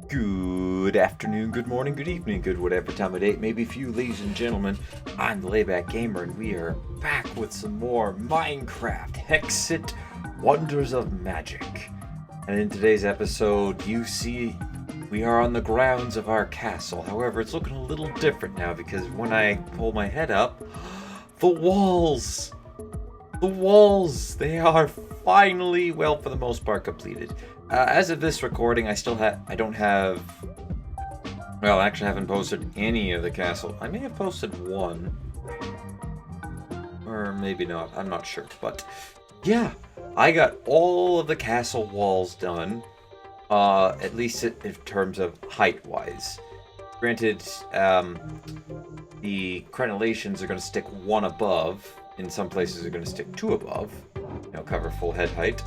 Good afternoon, good morning, good evening, good whatever time of day it may be for you, ladies and gentlemen. I'm the Layback Gamer, and we are back with some more Minecraft Hexxit Wonders of Magic. And in today's episode, you see we are on the grounds of our castle. However, it's looking a little different now because when I pull my head up, the walls! The walls! They are finally, well, for the most part, completed. As of this recording, I don't have, well, actually I haven't posted any of the castle. I may have posted one, or maybe not, I'm not sure, but yeah, I got all of the castle walls done, at least in terms of height-wise. Granted, the crenellations are going to stick one above, in some places they're going to stick two above, cover full head height.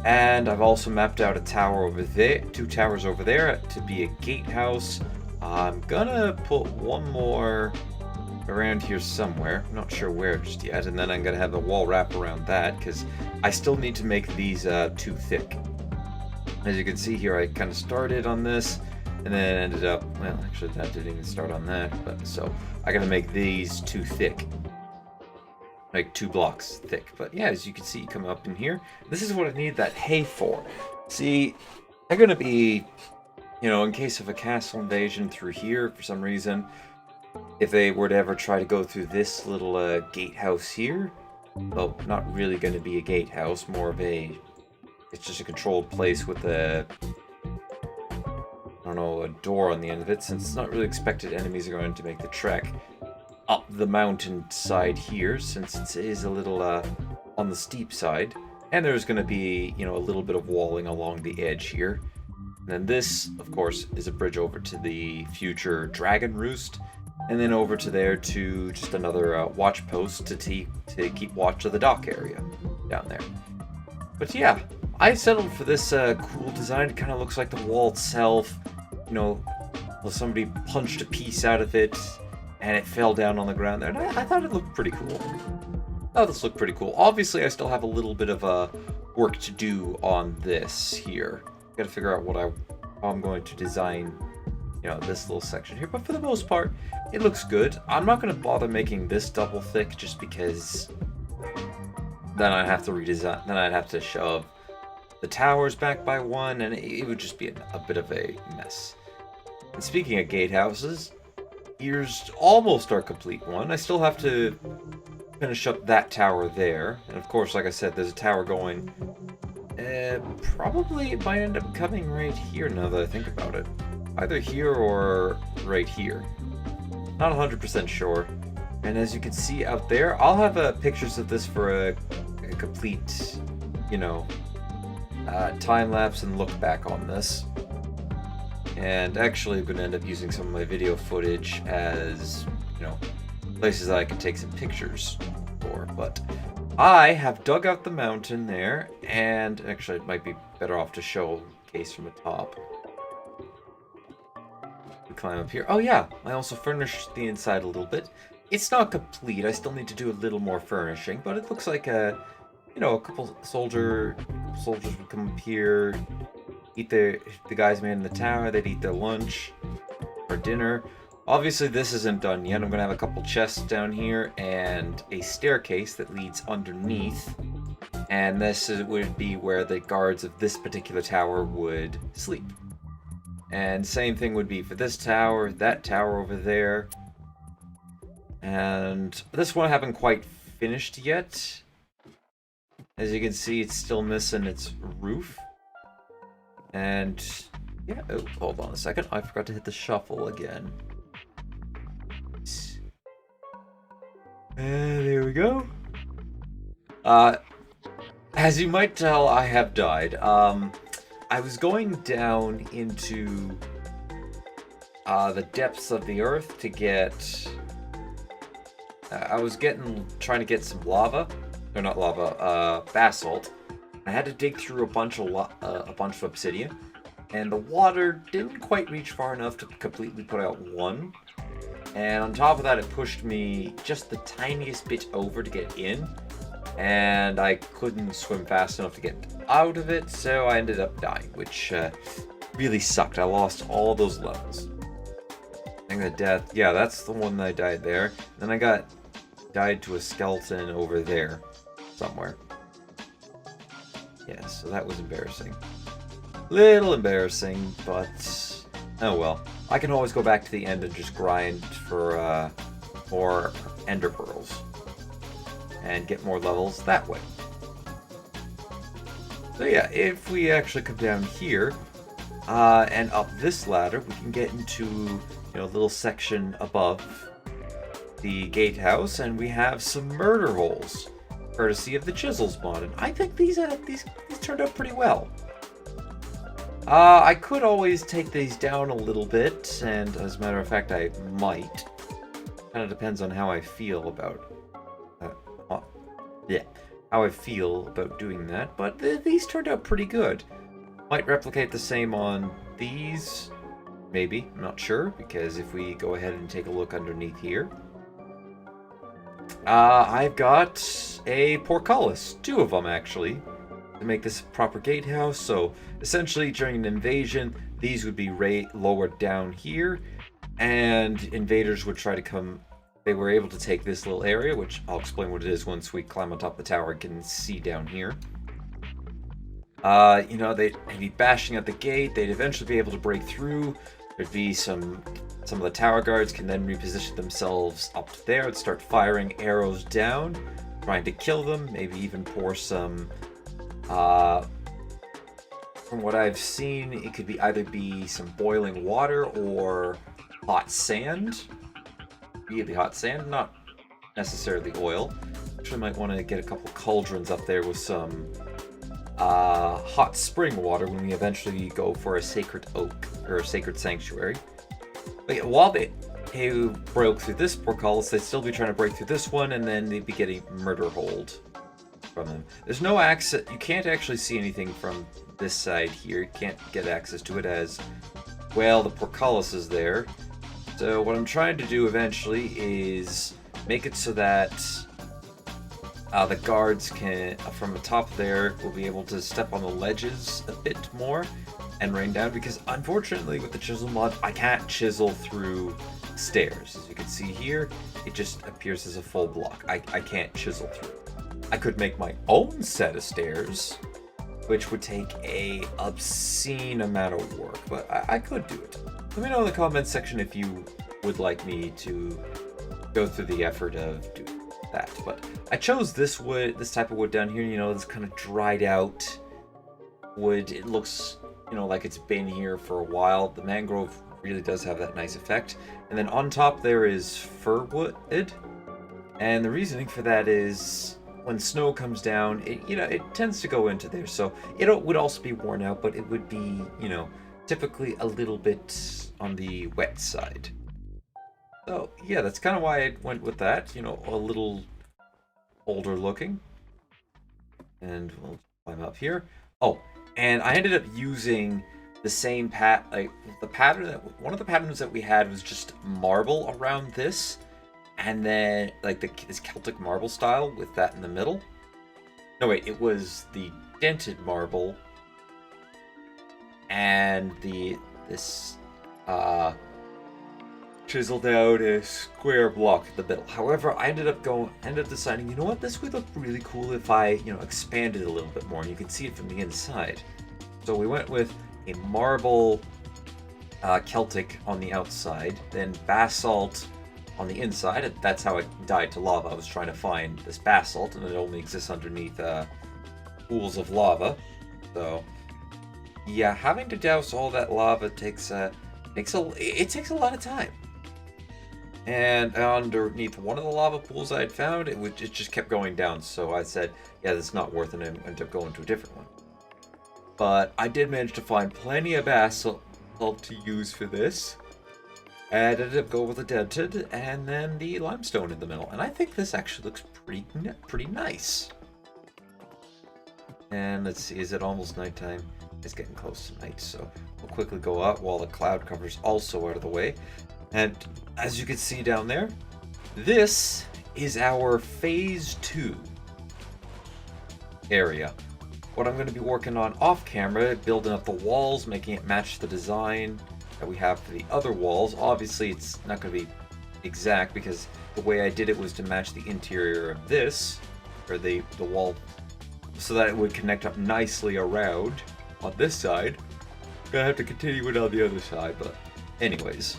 And I've also mapped out a tower over there, two towers over there to be a gatehouse. I'm gonna put one more around here somewhere. I'm not sure where just yet. And then I'm gonna have the wall wrap around that because I still need to make these too thick. As you can see here, I kind of started on this and then ended up, well, actually that didn't even start on that. But so I gotta make these too thick. Like 2 blocks thick. But yeah, as you can see, you come up in here. This is what I need that hay for. See, they're going to be, in case of a castle invasion through here for some reason, if they were to ever try to go through this little gatehouse here, well, not really going to be a gatehouse, more of it's just a controlled place with a door on the end of it, since it's not really expected enemies are going to make the trek up the mountain side here, since it is a little on the steep side, and there's going to be a little bit of walling along the edge here. And then this, of course, is a bridge over to the future dragon roost, and then over to there to just another watch post to keep watch of the dock area down there. But yeah, I settled for this cool design. It kind of looks like the wall itself, somebody punched a piece out of it and it fell down on the ground there, and I thought it looked pretty cool. This looked pretty cool. Obviously, I still have a little bit of work to do on this here. Got to figure out how I'm going to design, this little section here. But for the most part, it looks good. I'm not going to bother making this double thick just because then I'd have to redesign. Then I'd have to shove the towers back by one, and it would just be a bit of a mess. And speaking of gatehouses, here's almost our complete one. I still have to finish up that tower there. And of course, like I said, there's a tower going. Probably it might end up coming right here now that I think about it. Either here or right here. Not 100% sure. And as you can see out there, I'll have pictures of this for a complete, time lapse and look back on this. And actually, I'm going to end up using some of my video footage as, places that I can take some pictures for. But I have dug out the mountain there, and actually, it might be better off to show case from the top. We climb up here. Oh yeah, I also furnished the inside a little bit. It's not complete. I still need to do a little more furnishing, but it looks like a couple soldiers would come up here. Eat the guys man in the tower, they'd eat their lunch or dinner. Obviously this isn't done yet. I'm going to have a couple chests down here and a staircase that leads underneath. And would be where the guards of this particular tower would sleep. And same thing would be for this tower, that tower over there. And this one I haven't quite finished yet. As you can see, it's still missing its roof. And yeah, oh, hold on a second. I forgot to hit the shuffle again. And there we go. As you might tell, I have died. I was going down into the depths of the earth to get. I was trying to get some lava, or not lava, basalt. I had to dig through a bunch of obsidian, and the water didn't quite reach far enough to completely put out one. And on top of that, it pushed me just the tiniest bit over to get in, and I couldn't swim fast enough to get out of it, so I ended up dying, which really sucked. I lost all those levels. I think the death, yeah, that's the one that I died there. Then I died to a skeleton over there somewhere. Yeah, so that was embarrassing. Little embarrassing, but oh well. I can always go back to the end and just grind for more ender pearls and get more levels that way. So yeah, if we actually come down here and up this ladder, we can get into, you know, a little section above the gatehouse, and we have some murder holes, courtesy of the chisels mod. And I think these turned out pretty well. I could always take these down a little bit, and as a matter of fact, I might. Kind of depends on how I feel about how I feel about doing that. But these turned out pretty good. Might replicate the same on these, maybe. I'm not sure, because if we go ahead and take a look underneath here, I've got a portcullis, 2 of them actually, to make this a proper gatehouse. So essentially during an invasion, these would be lowered down here, and invaders would try to come. They were able to take this little area, which I'll explain what it is once we climb on top of the tower and can see down here. You know, they'd be bashing at the gate. They'd eventually be able to break through. There'd be some of the tower guards can then reposition themselves up there and start firing arrows down, trying to kill them. Maybe even pour some. From what I've seen, it could be either some boiling water or hot sand. Really hot sand, not necessarily oil. Actually, might want to get a couple cauldrons up there with some hot spring water when we eventually go for a sacred oak or a sacred sanctuary. But yeah, while they broke through this portcullis, they'd still be trying to break through this one, and then they'd be getting murder hold from them. There's no access. You can't actually see anything from this side here. You can't get access to it as well. The portcullis is there. So what I'm trying to do eventually is make it so that the guards can, from the top there, will be able to step on the ledges a bit more and rain down, because unfortunately with the chisel mod, I can't chisel through stairs. As you can see here, it just appears as a full block. I can't chisel through. I could make my own set of stairs, which would take a obscene amount of work, but I could do it. Let me know in the comments section if you would like me to go through the effort of doing that. But I chose this wood, this type of wood down here. You know, this kind of dried out wood. It looks, you know, like it's been here for a while. The mangrove really does have that nice effect. And then on top there is fir wood. And the reasoning for that is when snow comes down, it tends to go into there. So it would also be worn out, but it would be, you know, typically a little bit on the wet side. So yeah, that's kind of why I went with that, you know, a little older looking. And we'll climb up here. Oh, and I ended up using the same one of the patterns that we had was just marble around this, and then like this Celtic marble style with that in the middle. No wait, it was the dented marble and this chiseled out a square block in the middle. However, I ended up deciding, you know what, this would look really cool if I, you know, expanded a little bit more, and you can see it from the inside. So we went with a marble Celtic on the outside, then basalt on the inside, and that's how it died to lava. I was trying to find this basalt, and it only exists underneath pools of lava. So yeah, having to douse all that lava takes a lot of time. And underneath one of the lava pools I had found, it just kept going down. So I said, yeah, that's not worth it, and I ended up going to a different one. But I did manage to find plenty of basalt to use for this. And I ended up going with the dented and then the limestone in the middle. And I think this actually looks pretty nice. And let's see, is it almost nighttime? It's getting close to night, so we'll quickly go up while the cloud cover's also out of the way. And as you can see down there, this is our phase 2 area. what I'm going to be working on off camera, building up the walls, making it match the design that we have for the other walls. Obviously, it's not going to be exact because the way I did it was to match the interior of this, or the wall, so that it would connect up nicely around on this side. Gonna have to continue it on the other side, but anyways.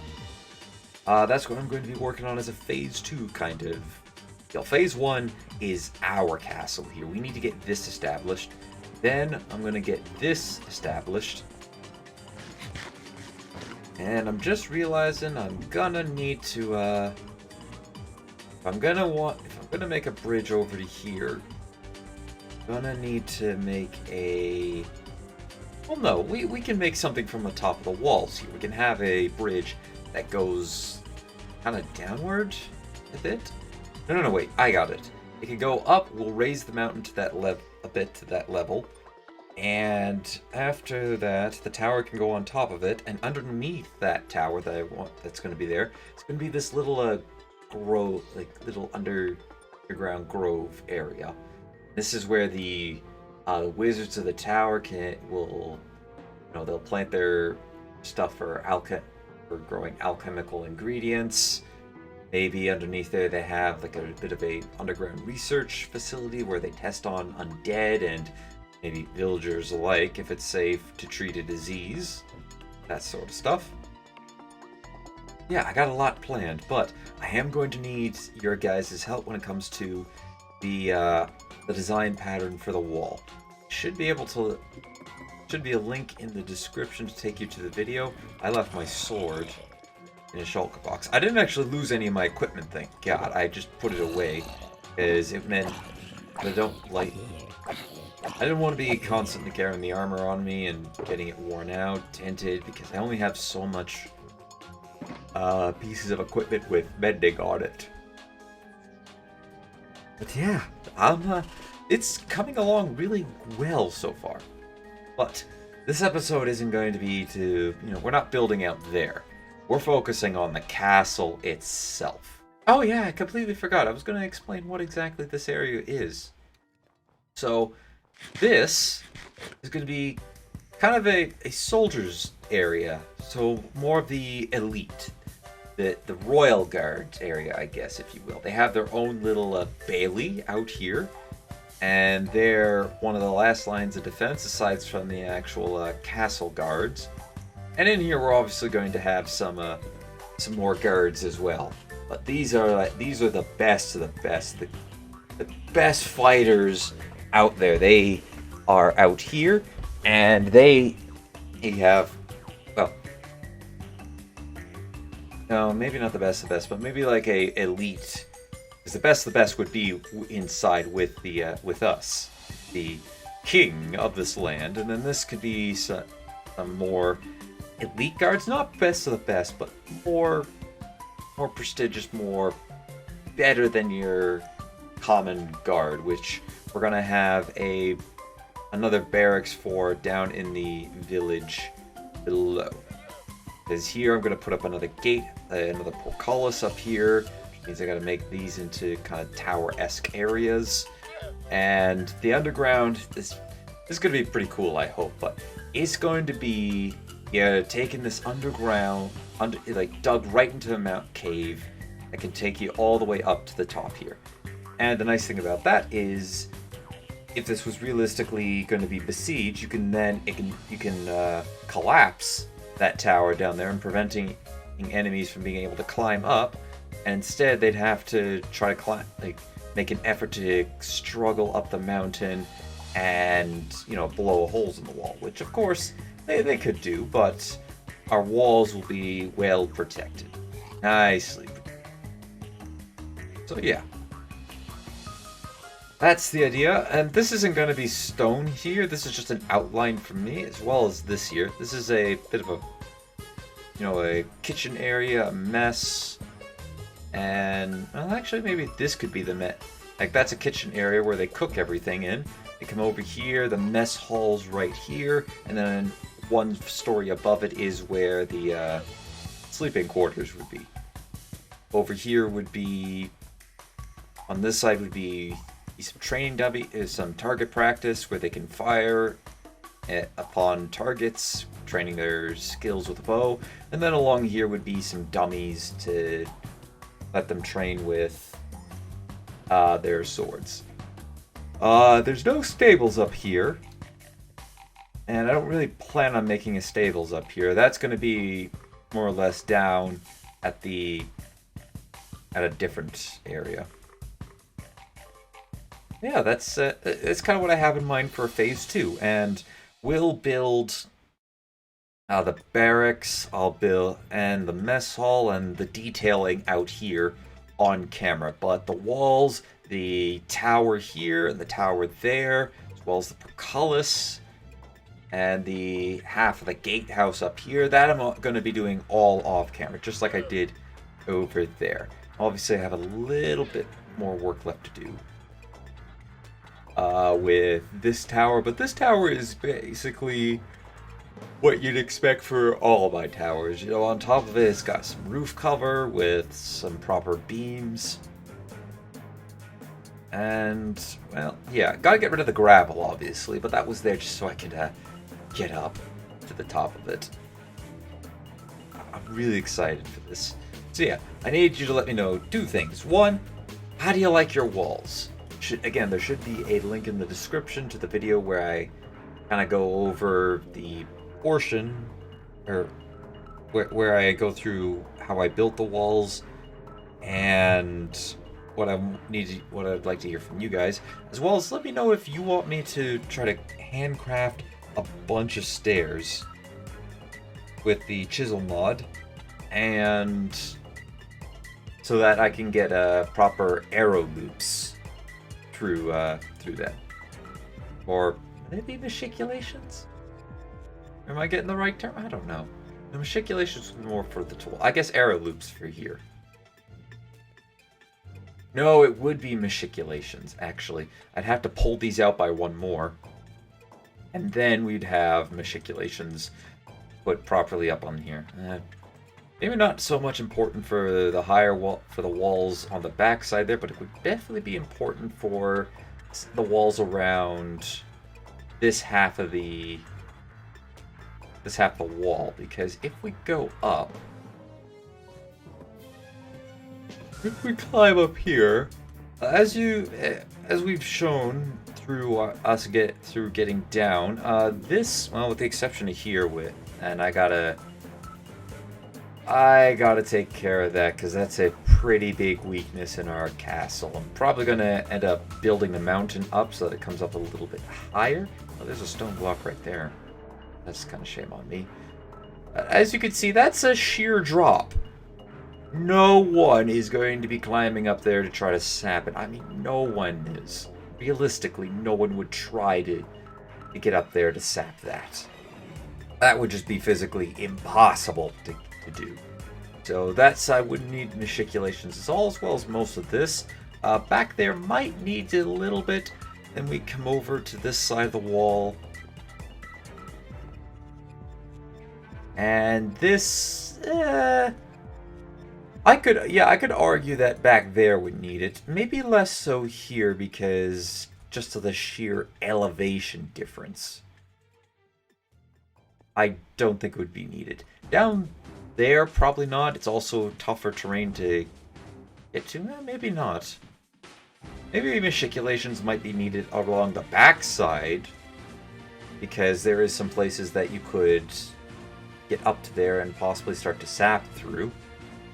That's what I'm going to be working on as a phase 2, kind of. Phase 1 is our castle here. We need to get this established. Then I'm going to get this established. And I'm just realizing I'm gonna need to, if I'm gonna make a bridge over to here, I'm gonna need to make a... Well, no, we can make something from the top of the walls here. We can have a bridge that goes kind of downward a bit. No, wait, I got it. It can go up. We'll raise the mountain to that a bit to that level, and after that, the tower can go on top of it. And underneath that tower that I want, that's going to be there, it's going to be this little grove, like little underground grove area. This is where the wizards of the tower will, they'll plant their stuff for growing alchemical ingredients. Maybe underneath there they have like a bit of a underground research facility where they test on undead and maybe villagers alike if it's safe to treat a disease. That sort of stuff. Yeah, I got a lot planned, but I am going to need your guys' help when it comes to the design pattern for the wall. Should be a link in the description to take you to the video. I left my sword in a shulker box. I didn't actually lose any of my equipment, thank God. I just put it away because it meant that I didn't want to be constantly carrying the armor on me and getting it worn out, tinted, because I only have so much pieces of equipment with mending on it. But yeah, it's coming along really well so far. But this episode isn't going to be we're not building out there. We're focusing on the castle itself. Oh yeah, I completely forgot. I was going to explain what exactly this area is. So, this is going to be kind of a soldier's area. So, more of the elite. The royal guard area, I guess, if you will. They have their own little bailey out here. And they're one of the last lines of defense, aside from the actual castle guards. And in here, we're obviously going to have some more guards as well. But these are the best of the best, the best fighters out there. They are out here, and they have, well, no, maybe not the best of the best, but maybe like a elite. Because the best of the best would be inside with with us, the king of this land, and then this could be some more elite guards, not best of the best, but more prestigious, better than your common guard, which we're gonna have another barracks for down in the village below. Because here I'm gonna put up another gate, another portcullis up here, which means I gotta make these into kind of tower-esque areas. And the underground is gonna be pretty cool, I hope, but it's going to be taking this underground, dug right into a mountain cave that can take you all the way up to the top here. And the nice thing about that is, if this was realistically going to be besieged, you can collapse that tower down there and preventing enemies from being able to climb up. And instead, they'd have to try to make an effort to struggle up the mountain and blow holes in the wall, which of course they could do, but our walls will be well protected. Nicely protected. So yeah. That's the idea, and this isn't going to be stone here, this is just an outline from me, as well as this here. This is a bit of a kitchen area, a mess, and, well, actually, maybe this could be the mess. Like, that's a kitchen area where they cook everything in. They come over here, the mess hall's right here, and then one story above it is where the sleeping quarters would be. Over here would be, on this side would be some training dummy, some target practice where they can fire upon targets, training their skills with a bow. And then along here would be some dummies to let them train with their swords. There's no stables up here. And I don't really plan on making a stables up here. That's going to be more or less down at a different area. Yeah, that's kind of what I have in mind for phase 2. And we'll build the barracks, I'll build, and the mess hall, and the detailing out here on camera. But the walls, the tower here, and the tower there, as well as the portcullis, and the half of the gatehouse up here, that I'm going to be doing all off camera, just like I did over there. Obviously, I have a little bit more work left to do with this tower, but this tower is basically what you'd expect for all of my towers. You know, on top of it, it's got some roof cover with some proper beams. And, well, yeah, gotta get rid of the gravel, obviously, but that was there just so I could get up to the top of it. I'm really excited for this. So yeah, I need you to let me know 2 things. 1, how do you like your walls? Again, there should be a link in the description to the video where I kind of go over the portion, or where I go through how I built the walls and what I'd like to hear from you guys, as well as let me know if you want me to try to handcraft a bunch of stairs with the chisel mod, and so that I can get proper arrow loops through that, or maybe machiculations. Am I getting the right term? I don't know. The machiculations is more for the tool. I guess arrow loops for here. No, it would be machiculations, actually. I'd have to pull these out by 1 more. And then we'd have machiculations put properly up on here. Maybe not so much important for the higher wall, for the walls on the back side there, but it would definitely be important for the walls around this half of the wall, because if we go up, if we climb up here, as we've shown through getting down, this, well, with the exception of here, and I gotta take care of that because that's a pretty big weakness in our castle. I'm probably gonna end up building the mountain up so that it comes up a little bit higher. Oh, there's a stone block right there. That's kind of shame on me. As you can see, that's a sheer drop. No one is going to be climbing up there to try to sap it. I mean, no one is. Realistically, no one would try to get up there to sap that. That would just be physically impossible to do. So that's, I wouldn't need machiculations as well as most of this. Back there might need a little bit. Then we come over to this side of the wall. And this, I could argue that back there would need it. Maybe less so here because just of the sheer elevation difference. I don't think it would be needed. Down there, probably not. It's also tougher terrain to get to. Maybe not. Maybe machiculations might be needed along the backside, because there is some places that you could get up to there and possibly start to sap through.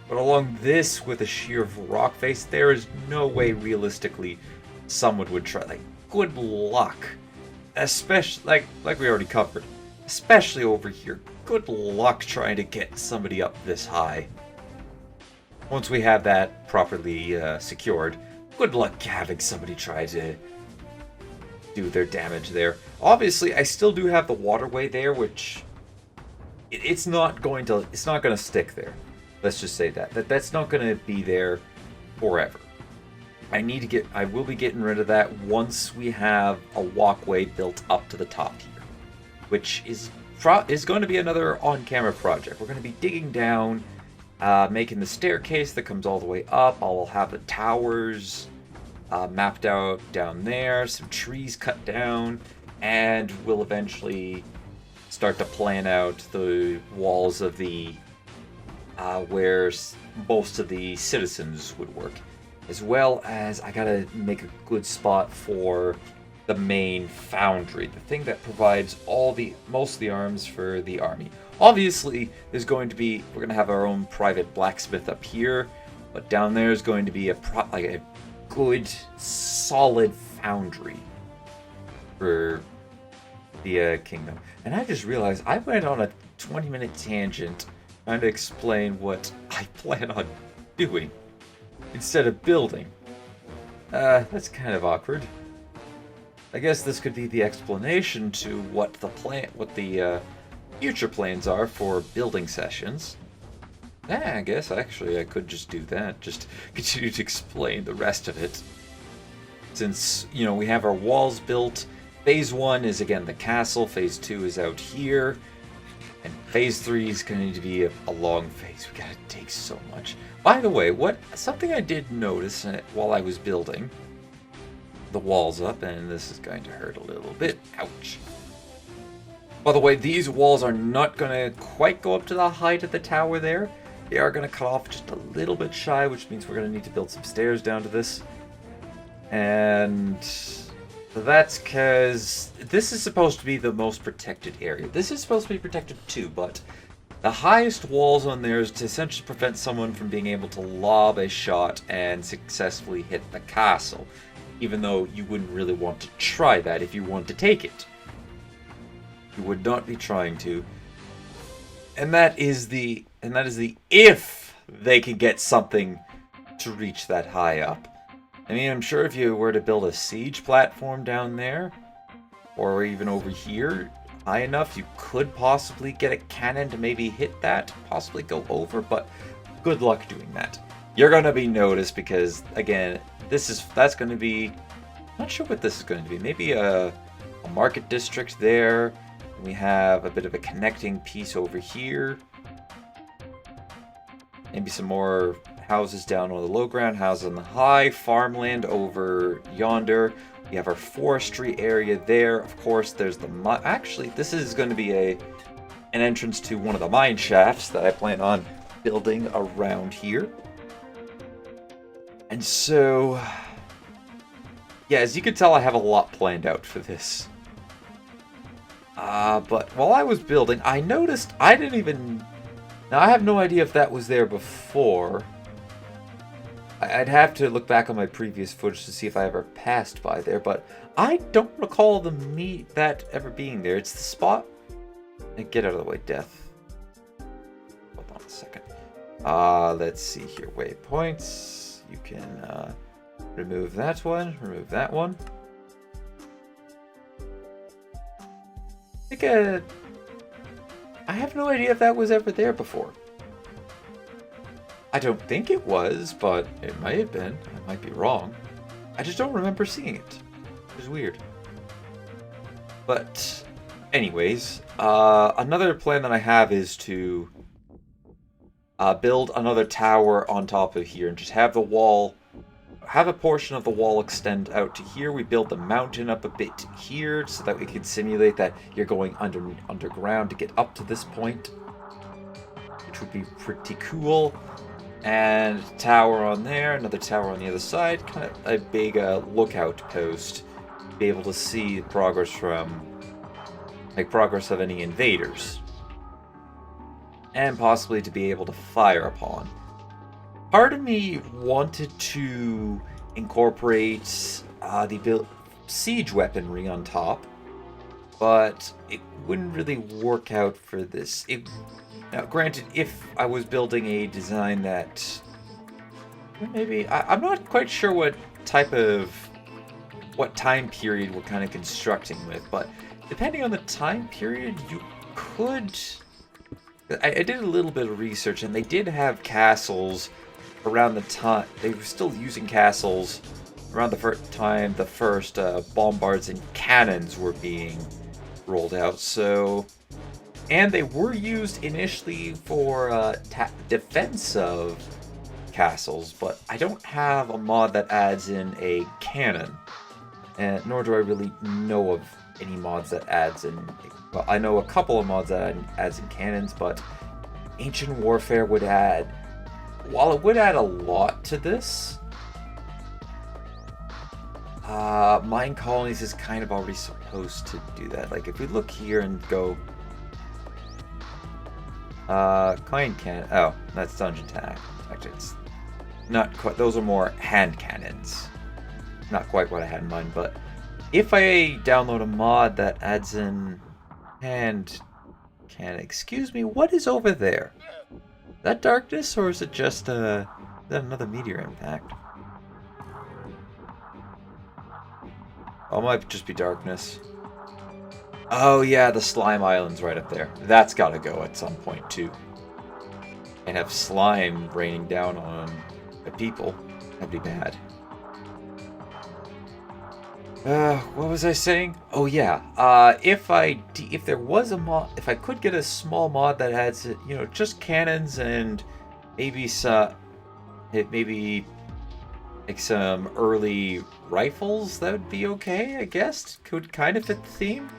But along this, with a sheer rock face, there is no way realistically someone would try. Like, good luck. Especially, like we already covered. Especially over here. Good luck trying to get somebody up this high. Once we have that properly secured, good luck having somebody try to do their damage there. Obviously, I still do have the waterway there, which it's not going to stick there. Let's just say that's not going to be there forever. I will be getting rid of that once we have a walkway built up to the top here, which is going to be another on-camera project. We're going to be digging down, making the staircase that comes all the way up. I'll have the towers mapped out down there, some trees cut down, and we'll eventually start to plan out the walls of the where most of the citizens would work, as well as I gotta make a good spot for the main foundry, the thing that provides most of the arms for the army. Obviously, we're gonna have our own private blacksmith up here, but down there is going to be a good, solid foundry for the kingdom. And I just realized I went on a 20-minute tangent trying to explain what I plan on doing instead of building. That's kind of awkward. I guess this could be the explanation to what the future plans are for building sessions. I guess actually I could just do that, just continue to explain the rest of it. Since, we have our walls built, phase 1 is again the castle, phase 2 is out here, and phase 3 is going to be a long phase. We gotta take so much. By the way, something I did notice while I was building the walls up, and this is going to hurt a little bit. Ouch. By the way, these walls are not going to quite go up to the height of the tower there. They are going to cut off just a little bit shy, which means we're going to need to build some stairs down to this. And that's because this is supposed to be the most protected area. This is supposed to be protected too, but the highest walls on there is to essentially prevent someone from being able to lob a shot and successfully hit the castle, even though you wouldn't really want to try that if you want to take it. You would not be trying to. And that is the if they can get something to reach that high up. I mean, I'm sure if you were to build a siege platform down there, or even over here, high enough, you could possibly get a cannon to maybe hit that, possibly go over, but good luck doing that. You're going to be noticed because, again, that's going to be, not sure what this is going to be, maybe a market district there. We have a bit of a connecting piece over here. Maybe some more houses down on the low ground, houses on the high, farmland over yonder. We have our forestry area there. Of course, there's actually, this is going to be an entrance to one of the mine shafts that I plan on building around here. And so, yeah, as you can tell, I have a lot planned out for this. But while I was building, I noticed I didn't even... Now, I have no idea if that was there before. I'd have to look back on my previous footage to see if I ever passed by there, but I don't recall that ever being there. It's the spot... Get out of the way, Death. Hold on a second. Let's see here. Waypoints. You can remove that one, remove that one. I have no idea if that was ever there before. I don't think it was, but it might have been. I might be wrong. I just don't remember seeing it. It was weird. But anyways, another plan that I have is to build another tower on top of here and just have a portion of the wall extend out to here. We build the mountain up a bit here so that we can simulate that you're going underground to get up to this point, which would be pretty cool. And tower on there, another tower on the other side, kind of a big lookout post to be able to see progress of any invaders, and possibly to be able to fire upon. Part of me wanted to incorporate the siege weaponry on top, but it wouldn't really work out for this. Now, granted, if I was building a design that maybe I'm not quite sure what time period we're kind of constructing with, but depending on the time period, you could. I did a little bit of research, and they did have castles around the time they were still using castles around the time the first bombards and cannons were being rolled out. So, and they were used initially for defense of castles, but I don't have a mod that adds in a cannon. And nor do I really know of any mods that adds in... Well, I know a couple of mods that adds in cannons, but Ancient Warfare would add... While it would add a lot to this, Mine Colonies is kind of already supposed to do that. Like, if we look here and go... Coin cannon... Oh, that's Dungeon Attack. Actually, it's not quite... Those are more hand cannons. Not quite what I had in mind, but if I download a mod that adds in hand cannon... Excuse me, what is over there? Is that darkness, or is it just, is that another meteor impact? Oh, it might just be darkness. Oh yeah, the slime island's right up there. That's gotta go at some point, too. And have slime raining down on the people. That'd be bad. What was I saying? Oh yeah, if there was a mod, if I could get a small mod that adds, you know, just cannons and maybe maybe like some early rifles, that would be okay, I guess. Could kind of fit the theme.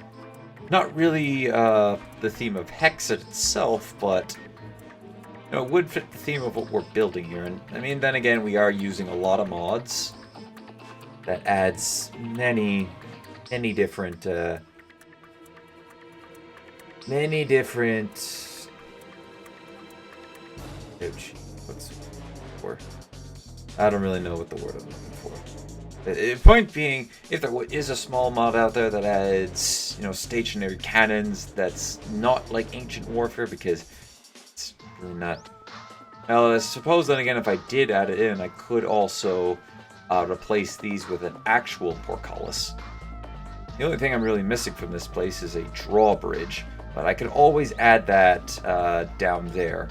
Not really the theme of Hexxit itself, but you know, it would fit the theme of what we're building here. And I mean, then again, we are using a lot of mods. That adds many different, ouch, what's the word? I don't really know what the word I'm looking for. The point being, if there is a small mod out there that adds, you know, stationary cannons, that's not like Ancient Warfare, because it's really not. Now, I suppose then again, if I did add it in, I could also replace these with an actual portcullis. The only thing I'm really missing from this place is a drawbridge, but I could always add that down there.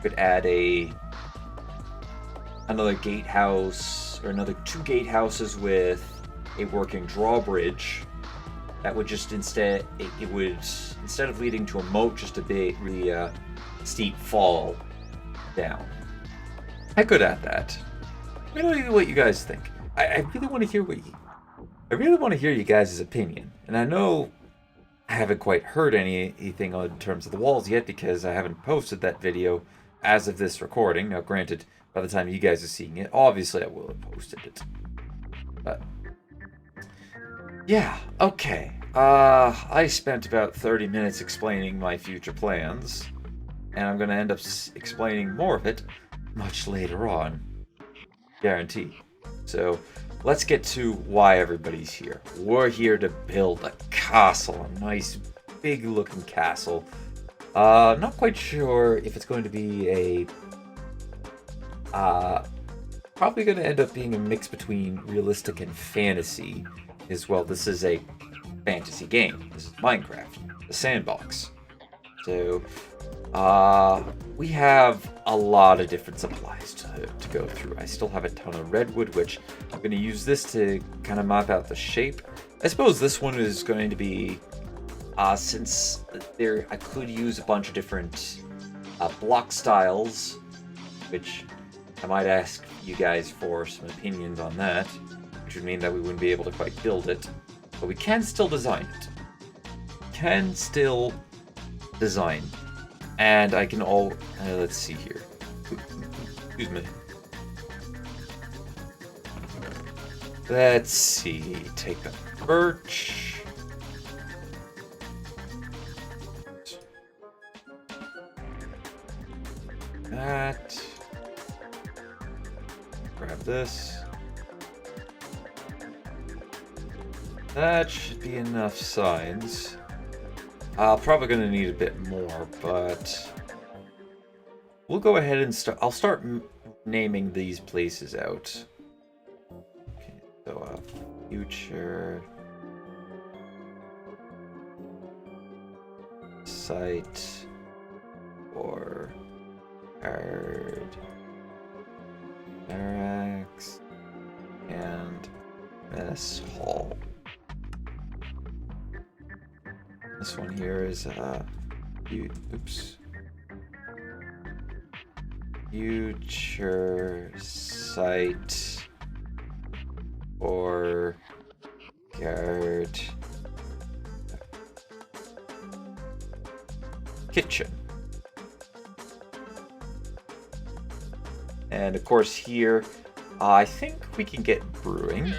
Could add another gatehouse, or another 2 gatehouses with a working drawbridge. That would just instead of leading to a moat, just a big, really steep fall down. I could add that. I don't know what you guys think. I really want to hear you guys' opinion. And I know I haven't quite heard anything in terms of the walls yet, because I haven't posted that video as of this recording. Now, granted, by the time you guys are seeing it, obviously I will have posted it. But yeah, okay. I spent about 30 minutes explaining my future plans, and I'm going to end up explaining more of it much later on. Guarantee. So let's get to why everybody's here. We're here to build a castle, a nice big looking castle. Not quite sure if it's going to be probably going to end up being a mix between realistic and fantasy as well. This is a fantasy game. This is Minecraft, the sandbox. So we have a lot of different supplies to go through. I still have a ton of redwood, which I'm going to use this to kind of map out the shape. I suppose this one is going to be, since I could use a bunch of different block styles, which I might ask you guys for some opinions on that, which would mean that we wouldn't be able to quite build it, but we can still design it. And I can let's see here. Excuse me. Let's see. Take the birch. That. Grab this. That should be enough signs. Probably going to need a bit more, but we'll go ahead and start. I'll start naming these places out. Okay, so future site or card barracks and mess hall. This one here is oops. Future site or guard kitchen. And of course here, I think we can get brewing.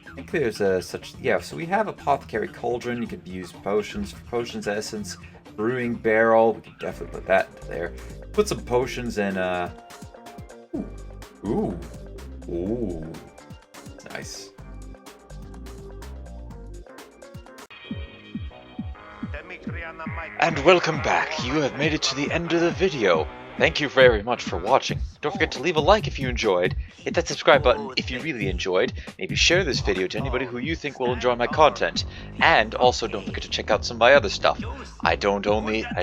I think there's a so we have apothecary cauldron. You could use potions, essence, brewing barrel. We could definitely put that there. Put some potions in, ooh, nice. And welcome back. You have made it to the end of the video. Thank you very much for watching. Don't forget to leave a like if you enjoyed, hit that subscribe button if you really enjoyed, maybe share this video to anybody who you think will enjoy my content, and also don't forget to check out some of my other stuff. I'm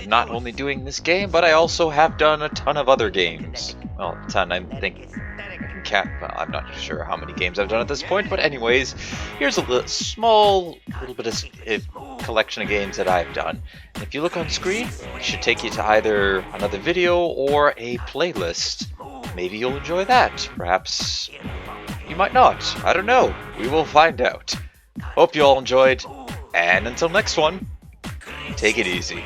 not only doing this game, but I also have done a ton of other games. Well, a ton, I think I can cap, I'm not sure how many games I've done at this point, but anyways, here's a small little bit of collection of games that I've done. And if you look on screen, it should take you to either another video or a playlist. Maybe you'll enjoy that. Perhaps you might not. I don't know. We will find out. Hope you all enjoyed, and until next one, take it easy.